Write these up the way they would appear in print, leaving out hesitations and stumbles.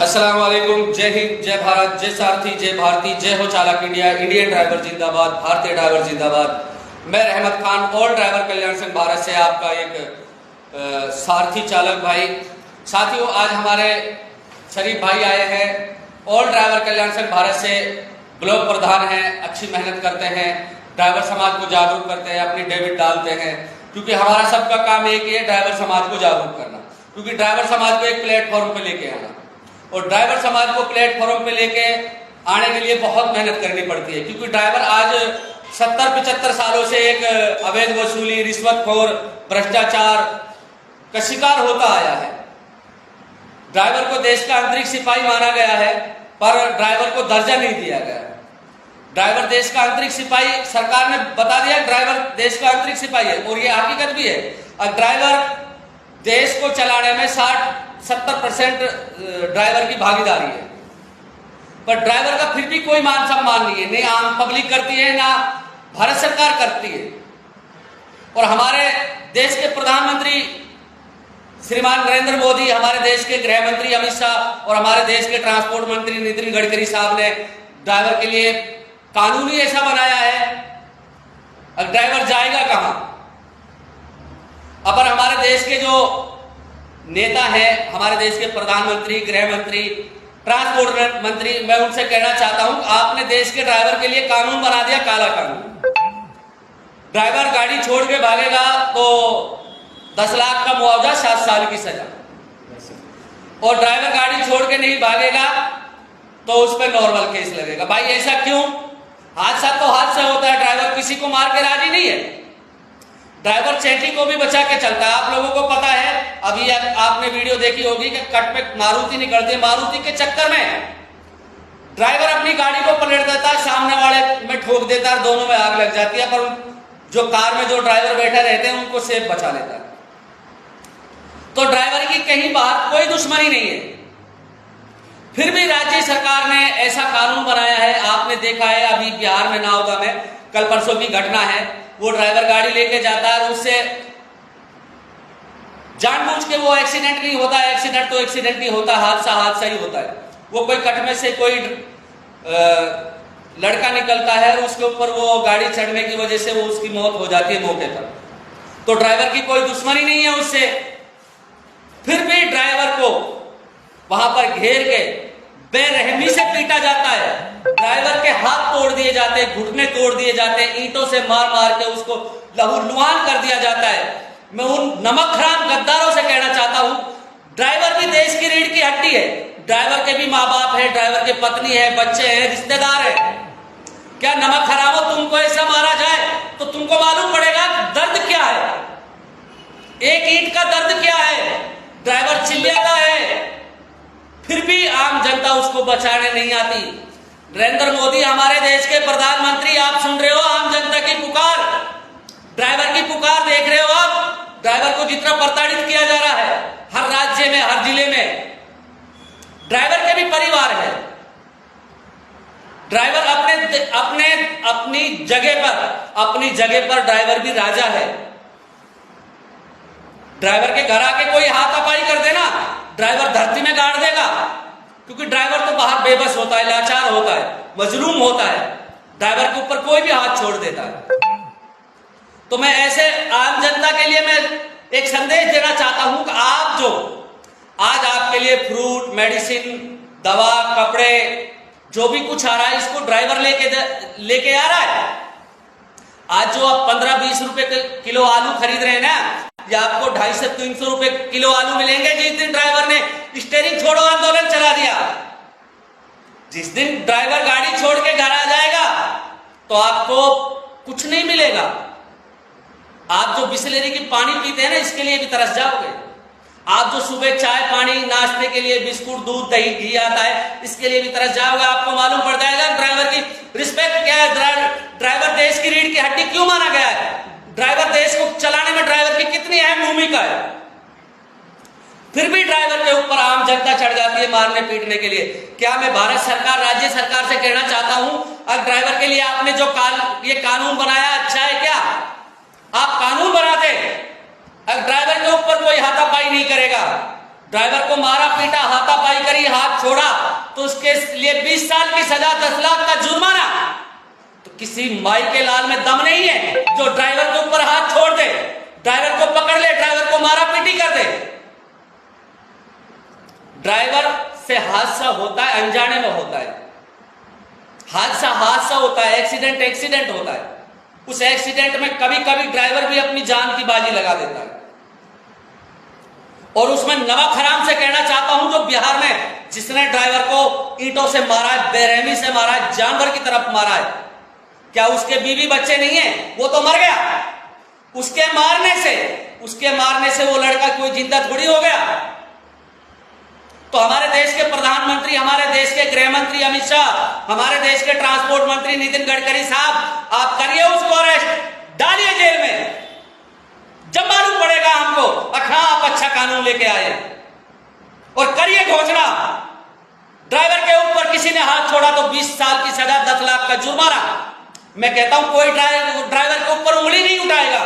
अस्सलाम वालेकुम। जय हिंद, जय भारत, जय सारथी, जय भारती, जय हो चालक इंडिया। इंडियन ड्राइवर जिंदाबाद, भारतीय ड्राइवर जिंदाबाद। मैं रहमत खान, ऑल ड्राइवर कल्याण संघ भारत से आपका एक सारथी चालक भाई। साथियों, आज हमारे शरीफ भाई आए हैं, ऑल ड्राइवर कल्याण संघ भारत से ब्लॉक प्रधान हैं, अच्छी मेहनत करते हैं, ड्राइवर समाज को जागरूक करते हैं, अपनी डेबिट डालते हैं, क्योंकि हमारा सबका काम एक ही है, ड्राइवर समाज को जागरूक करना। क्योंकि ड्राइवर समाज को एक प्लेटफॉर्म पे लेके आना, और ड्राइवर समाज को प्लेटफॉर्म पे लेके आने के लिए बहुत मेहनत करनी पड़ती है। क्योंकि ड्राइवर आज 70-75 सालों से एक अवैध वसूली, रिश्वतखोर, भ्रष्टाचार का शिकार होता आया है। ड्राइवर को देश का आंतरिक सिपाही माना गया है, पर ड्राइवर को दर्जा नहीं दिया गया। ड्राइवर देश का आंतरिक सिपाही, सरकार ने बता दिया ड्राइवर देश का आंतरिक सिपाही है, और ये हकीकत भी है। और ड्राइवर देश को चलाने में 60-70% ड्राइवर की भागीदारी है, पर ड्राइवर का फिर भी कोई मान सम्मान नहीं है, नहीं आम पब्लिक करती है, ना भारत सरकार करती है। और हमारे देश के प्रधानमंत्री श्रीमान नरेंद्र मोदी, हमारे देश के गृह मंत्री अमित शाह और हमारे देश के ट्रांसपोर्ट मंत्री नितिन गडकरी साहब ने ड्राइवर के लिए कानून ही ऐसा बनाया है। अब ड्राइवर जाएगा कहां? अगर हमारे देश के जो नेता हैं, हमारे देश के प्रधानमंत्री, गृह मंत्री, ट्रांसपोर्ट मंत्री, मैं उनसे कहना चाहता हूं, आपने देश के ड्राइवर के लिए कानून बना दिया, काला कानून। ड्राइवर गाड़ी छोड़ के भागेगा तो 10 लाख का मुआवजा, 7 साल की सजा, और ड्राइवर गाड़ी छोड़ के नहीं भागेगा तो उस पर नॉर्मल केस लगेगा। भाई ऐसा क्यों? हादसा तो हादसा होता है, ड्राइवर किसी को मार के राजी नहीं है। ड्राइवर चेटी को भी बचा के चलता है। आप लोगों को पता है, अभी आपने वीडियो देखी होगी कि कट पे मारुति निकलती है, मारुति के चक्कर में ड्राइवर अपनी गाड़ी को पलट देता है, सामने वाले में ठोक देता है, दोनों में आग लग जाती है, पर जो कार में जो ड्राइवर बैठे रहते हैं उनको सेफ बचा लेता है। तो ड्राइवर की कहीं बाहर कोई दुश्मनी नहीं है, फिर भी राज्य सरकार ने ऐसा कानून बनाया है। आपने देखा है अभी बिहार में, नावदा में कल परसों की घटना है, वो ड्राइवर गाड़ी लेके जाता है, उससे जानबूझ के वो एक्सीडेंट नहीं होता है, एक्सीडेंट तो एक्सीडेंट नहीं होता, हादसा हादसा ही होता है। वो कोई कट में से कोई लड़का निकलता है और उसके ऊपर वो गाड़ी चढ़ने की वजह से वो उसकी मौत हो जाती है मौके पर। तो ड्राइवर की कोई दुश्मनी नहीं है उससे, फिर भी ड्राइवर को वहां पर घेर के बेरहमी से पीटा जाता है। ड्राइवर के हाथ तोड़ दिए जाते हैं, घुटने तोड़ दिए जाते हैं, ईंटों से मार मार के उसको लहूलुहान कर दिया जाता है। मैं उन नमक हराम गद्दारों से कहना चाहता हूं, ड्राइवर भी देश की रीढ़ की हड्डी है, ड्राइवर के भी माँ बाप है, ड्राइवर के पत्नी है, बच्चे हैं, रिश्तेदार है। क्या नमक हरामो तुमको ऐसा मारा जाए तो तुमको मालूम पड़ेगा दर्द क्या है, एक ईंट का दर्द क्या है। ड्राइवर चिल्लाता है, फिर भी आम जनता उसको बचाने नहीं आती। नरेंद्र मोदी हमारे देश के प्रधानमंत्री, आप सुन रहे हो आम जनता की पुकार, ड्राइवर की पुकार देख रहे हो आप। ड्राइवर को जितना प्रताड़ित किया जा रहा है हर राज्य में, हर जिले में, ड्राइवर के भी परिवार है। ड्राइवर अपनी जगह पर ड्राइवर भी राजा है। ड्राइवर के घर आके कोई हाथापाई कर देना, ड्राइवर धरती में गाड़ देगा, क्योंकि ड्राइवर तो बाहर बेबस होता है, लाचार होता है, मजलूम होता है, ड्राइवर के ऊपर कोई भी हाथ छोड़ देता है। तो मैं ऐसे आम जनता के लिए मैं एक संदेश देना चाहता हूं कि आप जो आज आपके लिए फ्रूट, मेडिसिन, दवा, कपड़े, जो भी कुछ आ रहा है, इसको ड्राइवर लेके आ रहा है। आज जो आप 15-20 रुपए किलो आलू खरीद रहे हैं ना, या आपको 250-300 रुपए किलो आलू मिलेंगे जिस दिन ड्राइवर ने स्टीयरिंग छोड़ो आंदोलन चला दिया। जिस दिन ड्राइवर गाड़ी छोड़ के घर आ जाएगा तो आपको कुछ नहीं मिलेगा। आप जो बिस्लेरी की पानी पीते हैं ना, इसके लिए भी तरस जाओगे। आप जो सुबह चाय पानी नाश्ते के लिए बिस्कुट, दूध, दही, घी आता है, इसके लिए भी तरस जाओगे। आपको मालूम पड़ जाएगा ड्राइवर की रिस्पेक्ट क्या है, ड्राइवर देश की रीढ़ की हड्डी क्यों माना गया है, ड्राइवर देश को चलाने में ड्राइवर की कितनी अहम भूमिका है। फिर भी ड्राइवर के ऊपर आम जनता चढ़ जाती है मारने पीटने के लिए। क्या मैं भारत सरकार, राज्य सरकार से कहना चाहता हूं, अब ड्राइवर के लिए आपने जो ये कानून बनाया अच्छा है क्या? आप कानून बनाते, अब ड्राइवर के ऊपर कोई हाथापाई नहीं करेगा, ड्राइवर को मारा पीटा, हाथापाई करी, हाथ छोड़ा तो उसके लिए 20 साल की सजा, 10 लाख का जुर्माना। तो किसी माई के लाल में दम नहीं है जो ड्राइवर के ऊपर हाथ छोड़ दे, ड्राइवर को पकड़ ले, ड्राइवर को मारा पीटी कर दे। ड्राइवर से हादसा होता है, अनजाने में होता है। हादसा होता है, एक्सीडेंट होता है। उस एक्सीडेंट में कभी कभी ड्राइवर भी अपनी जान की बाजी लगा देता है। और उसमें नमक हराम से कहना चाहता हूं, जो बिहार में जिसने ड्राइवर को ईंटों से मारा है, बेरहमी से मारा है, जानवर की तरफ मारा है, क्या उसके बीवी बच्चे नहीं है? वो तो मर गया। उसके मारने से वो लड़का कोई जिंदा थोड़ी हो गया। तो हमारे देश के प्रधानमंत्री, हमारे देश के गृह मंत्री अमित शाह, हमारे देश के ट्रांसपोर्ट मंत्री नितिन गडकरी साहब, आप करिए उसको अरेस्ट, डालिए जेल में। जब मालूम पड़ेगा हमको आप अच्छा कानून लेके आए, और करिए घोषणा, ड्राइवर के ऊपर किसी ने हाथ छोड़ा तो 20 साल की सजा, 10 लाख का जुर्माना। मैं कहता हूं कोई ड्राइवर के ऊपर उंगली नहीं उठाएगा।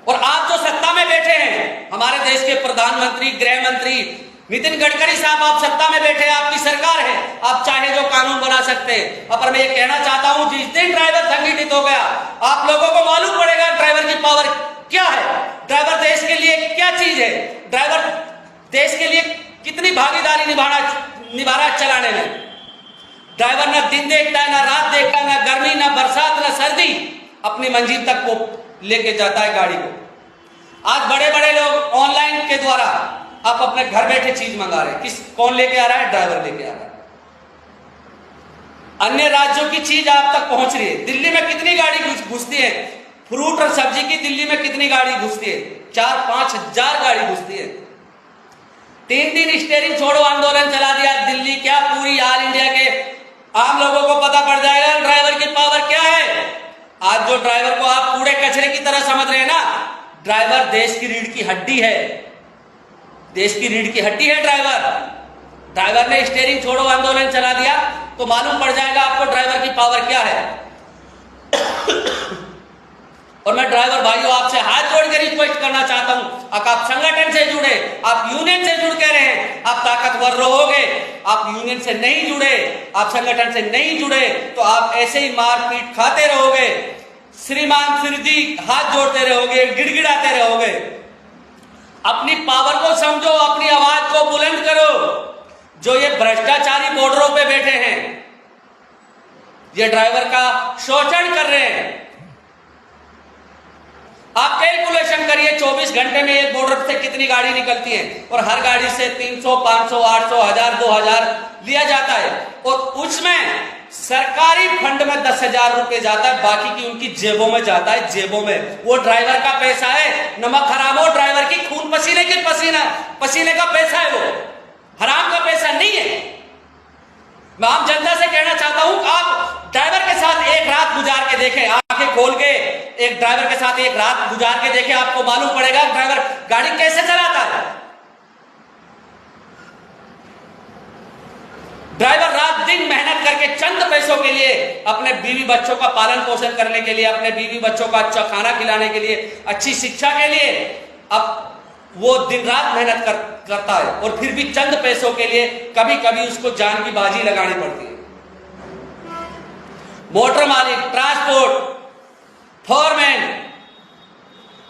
और आप जो सत्ता में बैठे हैं, हमारे देश के प्रधानमंत्री, गृह मंत्री नितिन गडकरी साहब, आप सत्ता में बैठे, आपकी सरकार है, आप चाहे जो कानून बना सकते हैं। पर मैं ये कहना चाहता हूं, जिस दिन ड्राइवर संगठित हो गया, आप लोगों को मालूम पड़ेगा ड्राइवर की पावर क्या है, ड्राइवर देश के लिए क्या चीज है, ड्राइवर देश के लिए कितनी भागीदारी निभा रहा है चलाने में। ड्राइवर ना दिन देखता है, ना रात देखता है, ना गर्मी, ना बरसात, ना सर्दी, अपनी मंजिल तक वो लेके जाता है गाड़ी को। आज बड़े बड़े लोग ऑनलाइन के द्वारा आप अपने घर बैठे चीज मंगा रहे हैं। कौन लेके आ रहा है? ड्राइवर लेके आ रहा है। अन्य राज्यों की चीज आप तक पहुंच रही है। दिल्ली में कितनी गाड़ी घुसती है, फ्रूट और सब्जी की दिल्ली में कितनी गाड़ी घुसती है? 4-5 हजार गाड़ी घुसती है। 3 दिन स्टीयरिंग छोड़ो आंदोलन चला दिया दिल्ली, क्या पूरी ऑल इंडिया के आम लोगों को पता पड़ जाएगा ड्राइवर की पावर क्या है। आज जो ड्राइवर को आप कूड़े कचरे की तरह समझ रहे हैं ना, ड्राइवर देश की रीढ़ की हड्डी है, देश की रीढ़ की हड्डी है ड्राइवर ने स्टीयरिंग छोड़ो आंदोलन चला दिया तो मालूम पड़ जाएगा आपको ड्राइवर की पावर क्या है। और मैं ड्राइवर भाइयों आपसे हाथ जोड़कर रिक्वेस्ट करना चाहता हूं, आप संगठन से जुड़े, आप यूनियन से जुड़ के रहे, आप ताकतवर रहोगे। आप यूनियन से नहीं जुड़े, आप संगठन से नहीं जुड़े तो आप ऐसे ही मारपीट खाते रहोगे, श्रीमान श्रीजी हाथ जोड़ते रहोगे, गिड़गिड़ाते रहोगे। अपनी पावर को समझो, अपनी आवाज को बुलंद करो। जो ये भ्रष्टाचारी बॉर्डरों पे बैठे हैं, ये ड्राइवर का शोषण कर रहे हैं। आप कैलकुलेशन करिए, 24 घंटे में एक बॉर्डर से कितनी गाड़ी निकलती है, और हर गाड़ी से 300, 500, 800, 1000, 2000 लिया जाता है, और उसमें सरकारी फंड में 10,000 रुपए जाता है, बाकी की उनकी जेबों में जाता है, जेबों में। वो ड्राइवर का पैसा है, नमक हराम हो, ड्राइवर की खून पसीने की पसीने का पैसा है, वो हराम का पैसा नहीं है। मैं आम जनता से कहना चाहता हूं, आप ड्राइवर के साथ एक रात गुजार के देखें, आंखें खोल के एक ड्राइवर के साथ एक रात गुजार के देखें, आपको मालूम पड़ेगा ड्राइवर गाड़ी कैसे चलाता है। ड्राइवर रात दिन मेहनत करके चंद पैसों के लिए, अपने बीवी बच्चों का पालन पोषण करने के लिए, अपने बीवी बच्चों का अच्छा खाना खिलाने के लिए, अच्छी शिक्षा के लिए, अब वो दिन रात मेहनत करता है, और फिर भी चंद पैसों के लिए कभी कभी उसको जान की बाजी लगानी पड़ती है। मोटर मालिक, ट्रांसपोर्ट, फोरमैन,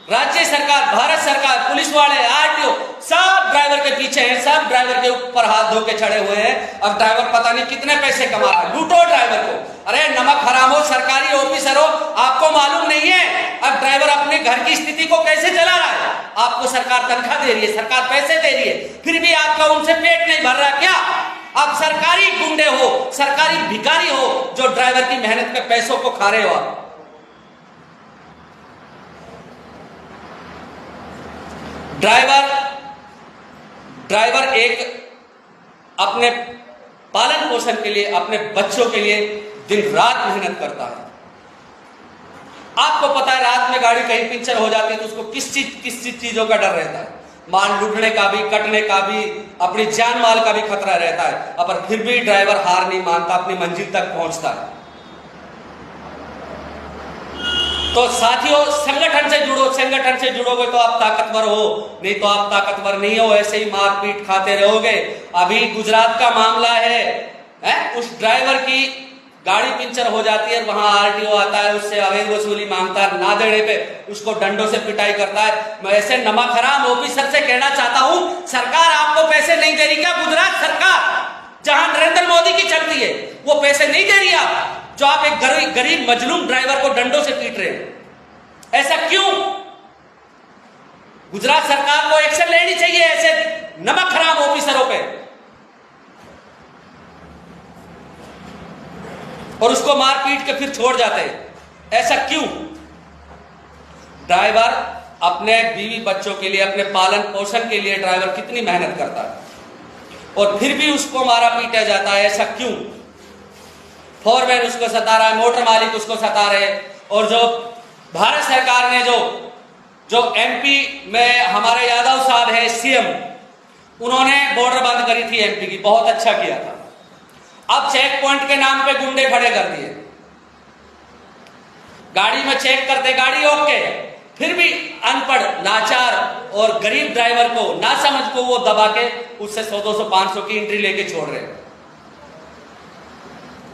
राज्य सरकार, भारत सरकार, पुलिस वाले, आरटीओ, सब ड्राइवर के पीछे हैं, सब ड्राइवर के ऊपर हाथ धो के चढ़े हुए हैं। अब ड्राइवर पता नहीं कितने पैसे कमा रहा है, लूटो ड्राइवर को। अरे नमक हराम हो, सरकारी ऑफिसर हो, आपको मालूम नहीं है अब ड्राइवर अपने घर की स्थिति को कैसे चला रहा है। आपको सरकार तनख्वाह दे रही है, सरकार पैसे दे रही है, फिर भी आपका उनसे पेट नहीं भर रहा क्या? आप सरकारी गुंडे हो, सरकारी भिखारी हो, जो ड्राइवर की मेहनत के पैसों को खा रहे हो। आप ड्राइवर एक अपने पालन पोषण के लिए, अपने बच्चों के लिए दिन रात मेहनत करता है। आपको पता है रात में गाड़ी कहीं पंचर हो जाती है तो उसको किस चीजों का डर रहता है, माल लूटने का भी, कटने का भी, अपनी जान माल का भी खतरा रहता है। पर फिर भी ड्राइवर हार नहीं मानता, अपनी मंजिल तक पहुंचता है। तो साथियों, संगठन से जुड़ो, संगठन से जुड़ोगे तो आप ताकतवर हो, नहीं तो आप ताकतवर नहीं हो, ऐसे ही मारपीट खाते रहोगे। अभी गुजरात का मामला है, उस ड्राइवर की गाड़ी पंचर हो जाती है, वहां आरटीओ आता है, उससे अवैध वसूली मांगता है, ना देने पे उसको डंडों से पिटाई करता है। मैं ऐसे नमक हराम ऑफिसर से कहना चाहता हूं, सरकार आपको पैसे नहीं दे रही क्या? गुजरात सरकार जहां नरेंद्र मोदी की चलती है, वो पैसे नहीं दे रही आप, जो आप एक गरीब मजलूम ड्राइवर को डंडों से पीट रहे हैं? ऐसा क्यों? गुजरात सरकार को एक्शन लेनी चाहिए ऐसे नमक हराम ऑफिसरों पे, और उसको मार पीट के फिर छोड़ जाते हैं। ऐसा क्यों? ड्राइवर अपने बीवी बच्चों के लिए, अपने पालन पोषण के लिए ड्राइवर कितनी मेहनत करता है, और फिर भी उसको मारा पीटा जाता है। ऐसा क्यों? फोरमैन उसको सता रहा है, मोटर मालिक उसको सता रहे, और जो भारत सरकार ने जो एमपी में हमारे यादव साहब है सीएम, उन्होंने बॉर्डर बंद करी थी एमपी की, बहुत अच्छा किया था। अब चेक पॉइंट के नाम पे गुंडे खड़े कर दिए, गाड़ी में चेक करते, गाड़ी ओके, फिर भी अनपढ़, लाचार और गरीब ड्राइवर को, ना समझ को वो दबा के उससे 100, 200, 500 की एंट्री लेके छोड़ रहे हैं।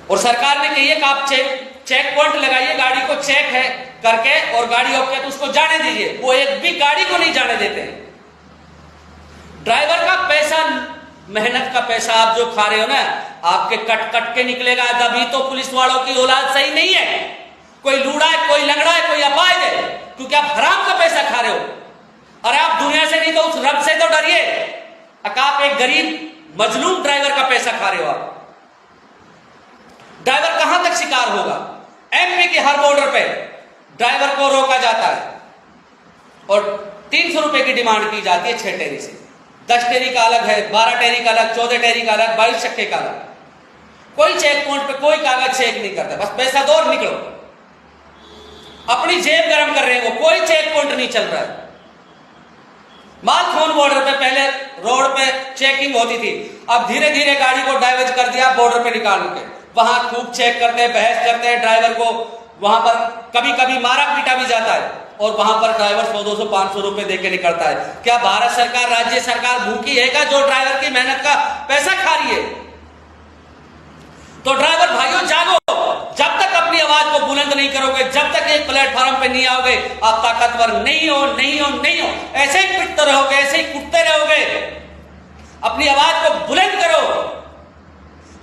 और सरकार ने कही है कि आप चेक पॉइंट लगाइए, गाड़ी को चेक है करके, और गाड़ी ओके तो उसको जाने दीजिए। वो एक भी गाड़ी को नहीं जाने देते हैं। ड्राइवर का पैसा, मेहनत का पैसा आप जो खा रहे हो ना, आपके कट कट के निकलेगा। तभी तो पुलिस वालों की औलाद सही नहीं है, कोई लूड़ा है, कोई लंगड़ा है, कोई अपाहिज है, क्योंकि आप हराम का पैसा खा रहे हो। अरे आप दुनिया से नहीं तो उस रब से तो डरिए। आप एक गरीब मजलूम ड्राइवर का पैसा खा रहे हो। आप ड्राइवर कहां तक शिकार होगा? एमपी के हर बॉर्डर पे ड्राइवर को रोका जाता है और 300 रुपए की डिमांड की जाती है 6 टेरी से। 10 टेरी का अलग है, 12 टेरी का अलग, 14 टेरी का अलग, 22 चक्के का अलग। कोई चेक पॉइंट पे कोई कागज चेक नहीं करता, बस पैसा दो और निकलो। अपनी जेब गरम कर रहे हैं वो, कोई चेक पॉइंट नहीं चल रहा है। मालखोन बॉर्डर पे पहले रोड पे चेकिंग होती थी, अब धीरे धीरे गाड़ी को डाइवर्ट कर दिया बॉर्डर पे निकाल के। वहां खूब चेक करते हैं, बहस करते हैं, ड्राइवर को वहां पर कभी कभी मारा पीटा भी जाता है, और वहां पर ड्राइवर 100, 200, 500 रुपए देके निकलता है। क्या भारत सरकार, राज्य सरकार भूखी है क्या जो ड्राइवर की मेहनत का पैसा खा रही है? तो ड्राइवर भाइयों जागो, जब तक अपनी आवाज को बुलंद नहीं करोगे, जब तक एक प्लेटफॉर्म पे नहीं आओगे, आप ताकतवर नहीं हो, नहीं हो, नहीं हो। ऐसे ही पिटते रहोगे, ऐसे ही कुटते रहोगे। अपनी आवाज को बुलंद करो,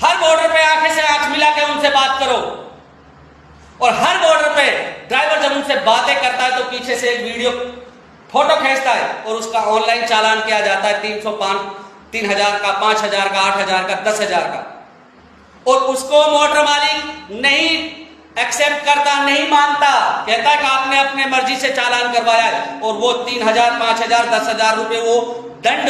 हर बॉर्डर पे आंखें से आंख मिला के उनसे बात करो, और हर बॉर्डर पे ड्राइवर जब उनसे बातें करता है तो पीछे से एक वीडियो फोटो खींचता है और उसका ऑनलाइन चालान किया जाता है 3,000 का, 5,000 का, 8,000 का, 10,000 का, और उसको मोटर मालिक नहीं एक्सेप्ट करता, नहीं मानता, कहता है कि आपने अपने मर्जी से चालान करवाया है, और वो 3,000, 5,000, 10,000 रुपए वो दंड,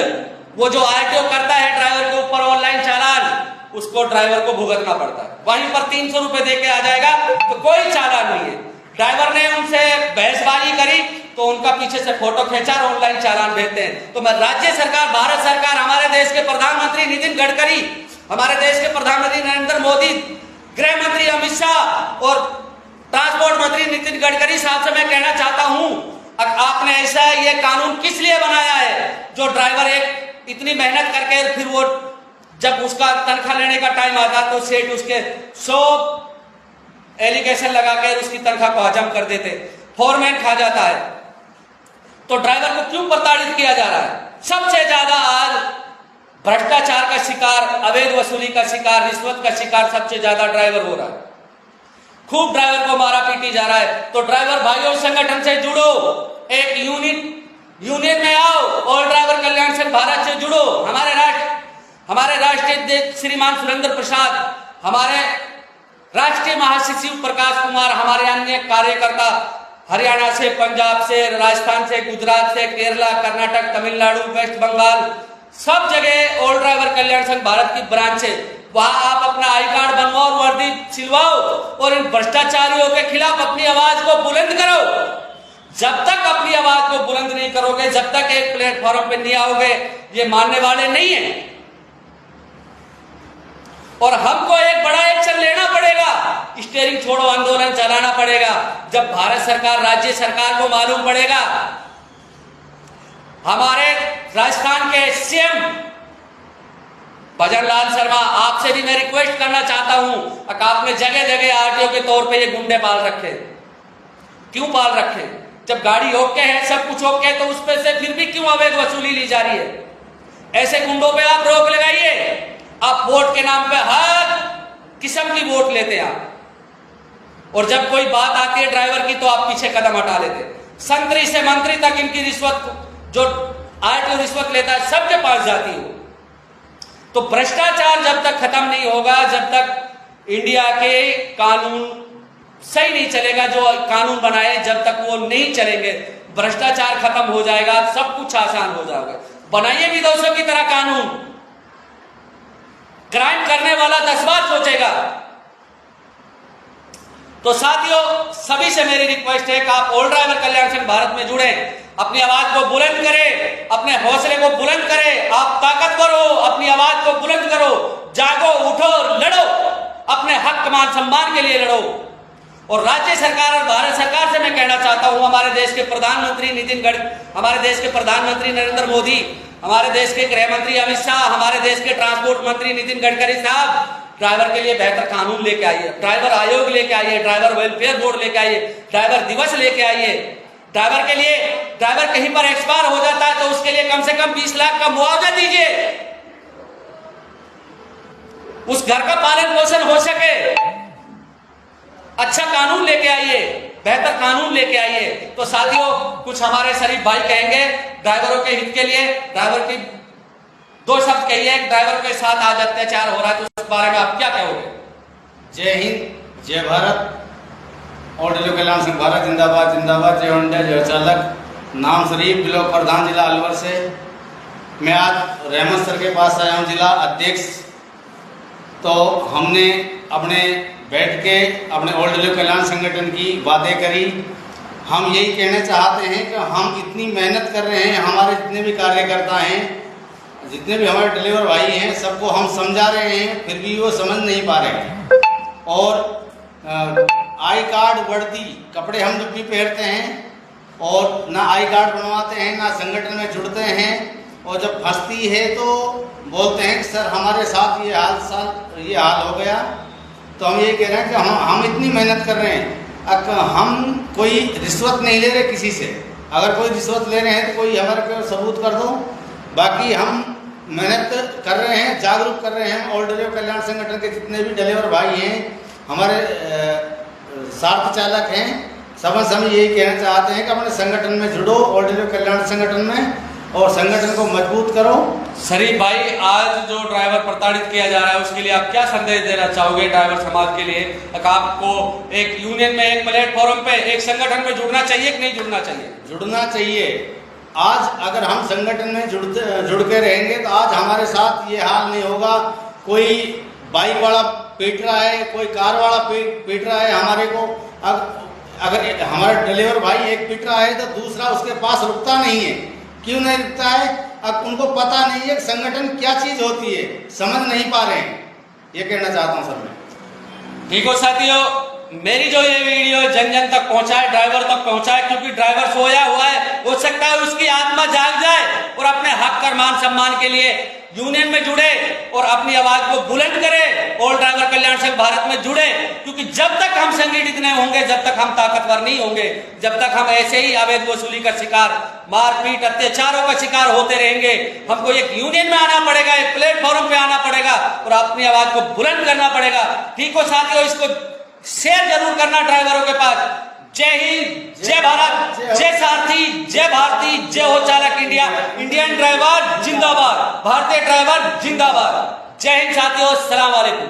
वो जो आरटीओ करता है ड्राइवर के ऊपर ऑनलाइन चालान, उसको ड्राइवर को भुगतना पड़ता है। वहीं पर 300 रुपए देके आ जाएगा तो कोई चालान नहीं है। ड्राइवर ने उनसे बहसबाजी करी तो उनका पीछे से फोटो खींचा और ऑनलाइन चालान भेजते हैं। तो मैं राज्य सरकार, भारत सरकार, हमारे देश के प्रधानमंत्री नितिन गडकरी, हमारे देश के प्रधानमंत्री नरेंद्र मोदी, गृह मंत्री अमित शाह और ट्रांसपोर्ट मंत्री नितिन गडकरी साहब से मैं कहना चाहता हूं, आपने ऐसा ये कानून किस लिए बनाया है जो ड्राइवर एक इतनी मेहनत करके फिर वो जब उसका तनख्वाह लेने का टाइम आता तो सेठ उसके 100 एलिगेशन लगा कर उसकी तनख्वाह को हजम कर देते, फोरमैन खा जाता है। तो ड्राइवर को क्यों प्रताड़ित किया जा रहा है? सबसे ज्यादा आज भ्रष्टाचार का शिकार, अवैध वसूली का शिकार, रिश्वत का शिकार सबसे ज्यादा ड्राइवर हो रहा है। खूब ड्राइवर को मारा पीटी जा रहा है। तो ड्राइवर भाइयों, संगठन से जुड़ो, एक यूनियन में आओ, ऑल ड्राइवर कल्याण संघ भारत से जुड़ो। हमारे राष्ट्रीय अध्यक्ष श्रीमान सुरेंद्र प्रसाद, हमारे राष्ट्रीय महासचिव प्रकाश कुमार, हमारे अन्य कार्यकर्ता हरियाणा से, पंजाब से, राजस्थान से, गुजरात से, केरला, कर्नाटक, तमिलनाडु, वेस्ट बंगाल, सब जगह ऑल ड्राइवर कल्याण संघ भारत की ब्रांच है। वहां आप अपना आई कार्ड बनवाओ और वर्दी सिलवाओ और इन भ्रष्टाचारियों के खिलाफ अपनी आवाज को बुलंद करो। जब तक अपनी आवाज को बुलंद नहीं करोगे, जब तक एक प्लेटफॉर्म पे नहीं आओगे, ये मानने वाले नहीं है। और हमको एक बड़ा एक्शन लेना पड़ेगा, स्टीयरिंग छोड़ो आंदोलन चलाना पड़ेगा। जब भारत सरकार, राज्य सरकार को मालूम पड़ेगा, हमारे राजस्थान के सीएम भजन लाल शर्मा, आपसे भी मैं रिक्वेस्ट करना चाहता हूं, आपने जगह जगह आरटीओ के तौर पे ये गुंडे पाल रखे, क्यों पाल रखे? जब गाड़ी ओके है, सब कुछ ओके है, तो उस पे से फिर भी क्यों अवैध वसूली ली जा रही है? ऐसे गुंडों पे आप रोक लगाइए। आप वोट के नाम पे हर किस्म की वोट लेते हैं आप, और जब कोई बात आती है ड्राइवर की तो आप पीछे कदम हटा लेते। संतरी से मंत्री तक इनकी रिश्वत, जो आरटीओ रिश्वत लेता है, सबके पास जाती हो। तो भ्रष्टाचार जब तक खत्म नहीं होगा, जब तक इंडिया के कानून सही नहीं चलेगा, जो कानून बनाए जब तक वो नहीं चलेंगे, भ्रष्टाचार खत्म हो जाएगा, सब कुछ आसान हो जाएगा। बनाइए विदेशों की तरह कानून, क्राइम करने वाला 10 बार सोचेगा। तो साथियों, सभी से मेरी रिक्वेस्ट है कि आप ऑल ड्राइवर कल्याण संघ भारत में जुड़े, अपनी आवाज को बुलंद करें, अपने हौसले को बुलंद करें। आप ताकतवर हो, अपनी आवाज को बुलंद करो, जागो, उठो, लड़ो, अपने हक मान सम्मान के लिए लड़ो। और राज्य सरकार और भारत सरकार से मैं कहना चाहता हूं, हमारे देश के प्रधानमंत्री नितिन गडकरी, हमारे देश के प्रधानमंत्री नरेंद्र मोदी, हमारे देश के गृह मंत्री अमित शाह, हमारे देश के ट्रांसपोर्ट मंत्री नितिन गडकरी साहब, ड्राइवर के लिए बेहतर कानून लेके आइए, ड्राइवर आयोग लेके आइए, ड्राइवर वेलफेयर बोर्ड लेके आइए, ड्राइवर दिवस लेके आइए। ड्राइवर के लिए, ड्राइवर कहीं पर एक्सपायर हो जाता है तो उसके लिए कम से कम 20 लाख का मुआवजा दीजिए, उस घर का पालन पोषण हो सके। अच्छा कानून लेके आइए, बेहतर कानून लेके आइए। तो साथियों, कुछ हमारे शरीफ भाई कहेंगे ड्राइवरों के हित के लिए, ड्राइवर की 2 शब्द कहिए। ड्राइवर के साथ आज अत्याचार हो रहा है, तो उस बारे में आप क्या कहोगे? जय हिंद, जय भारत। ऑल ड्राइवर कल्याण संघ भारत जिंदाबाद जिंदाबाद। जय होंडा, जय चालक। नाम शरीफ, ब्लॉक प्रधान, जिला अलवर से। मैं आज रहमत सर के पास आया हूँ, जिला अध्यक्ष। तो हमने अपने बैठ के अपने ऑल ड्राइवर कल्याण संगठन की बातें करी। हम यही कहना चाहते हैं कि हम इतनी मेहनत कर रहे हैं, हमारे जितने भी कार्यकर्ता हैं, जितने भी हमारे ड्राइवर भाई हैं, सबको हम समझा रहे हैं, फिर भी वो समझ नहीं पा रहे हैं। और आई कार्ड, वर्दी, कपड़े हम जब भी पहनते हैं और ना आई कार्ड बनवाते हैं, ना संगठन में जुड़ते हैं, और जब फंसती है तो बोलते हैं कि सर हमारे साथ ये हाल हो गया। तो हम ये कह रहे हैं कि हम इतनी मेहनत कर रहे हैं, हम कोई रिश्वत नहीं ले रहे किसी से। अगर कोई रिश्वत ले रहे हैं तो कोई हमारे को सबूत कर दो। बाकी हम मेहनत कर रहे हैं, जागरूक कर रहे हैं। ऑल ड्राइवर कल्याण संगठन के जितने भी ड्राइवर भाई हैं, हमारे साथ चालक हैं, सबसे हम यही कहना चाहते हैं कि अपने संगठन में जुड़ो, ऑल ड्राइवर कल्याण संगठन में, और संगठन को मजबूत करो। शरीफ भाई, आज जो ड्राइवर प्रताड़ित किया जा रहा है उसके लिए आप क्या संदेश देना चाहोगे ड्राइवर समाज के लिए? आपको एक यूनियन में, एक प्लेटफॉर्म पे, एक संगठन में जुड़ना चाहिए कि नहीं जुड़ना चाहिए? जुड़ना चाहिए। आज अगर हम संगठन में जुड़ के रहेंगे तो आज हमारे साथ ये हाल नहीं होगा। कोई बाइक वाला पीट रहा है, कोई कार वाला पीट रहा है हमारे को। अगर हमारा ड्राइवर भाई एक पीट रहा है तो दूसरा उसके पास रुकता नहीं है। क्यों नहीं रुकता है? अब उनको पता नहीं है संगठन क्या चीज होती है, समझ नहीं पा रहे हैं। ये कहना चाहता हूँ सर मैं। ठीक हो साथियों, मेरी जो ये वीडियो जन जन तक पहुंचाए, ड्राइवर तक पहुंचाए, क्योंकि ड्राइवर सोया हुआ है, हो सकता है उसकी आत्मा जाग जाए और अपने हक और मान सम्मान के लिए यूनियन में जुड़े और अपनी आवाज को बुलंद करे, ऑल ड्राइवर कल्याण संघ भारत में जुड़े। क्योंकि जब तक हम संगठित नहीं होंगे, जब तक हम ताकतवर नहीं होंगे, जब तक हम ऐसे ही अवैध वसूली का शिकार, मारपीट, अत्याचारों का शिकार होते रहेंगे। हमको एक यूनियन में आना पड़ेगा, एक प्लेटफॉर्म पे आना पड़ेगा और अपनी आवाज को बुलंद करना पड़ेगा। ठीक हो साथियों, इसको शेयर जरूर करना ड्राइवरों के पास। जय हिंद, जय भारत, जय सारथी, जय भारती, जय हो चालक इंडिया। इंडियन ड्राइवर जिंदाबाद, भारतीय ड्राइवर जिंदाबाद। जय हिंद साथियों, अस्सलाम वालेकुम।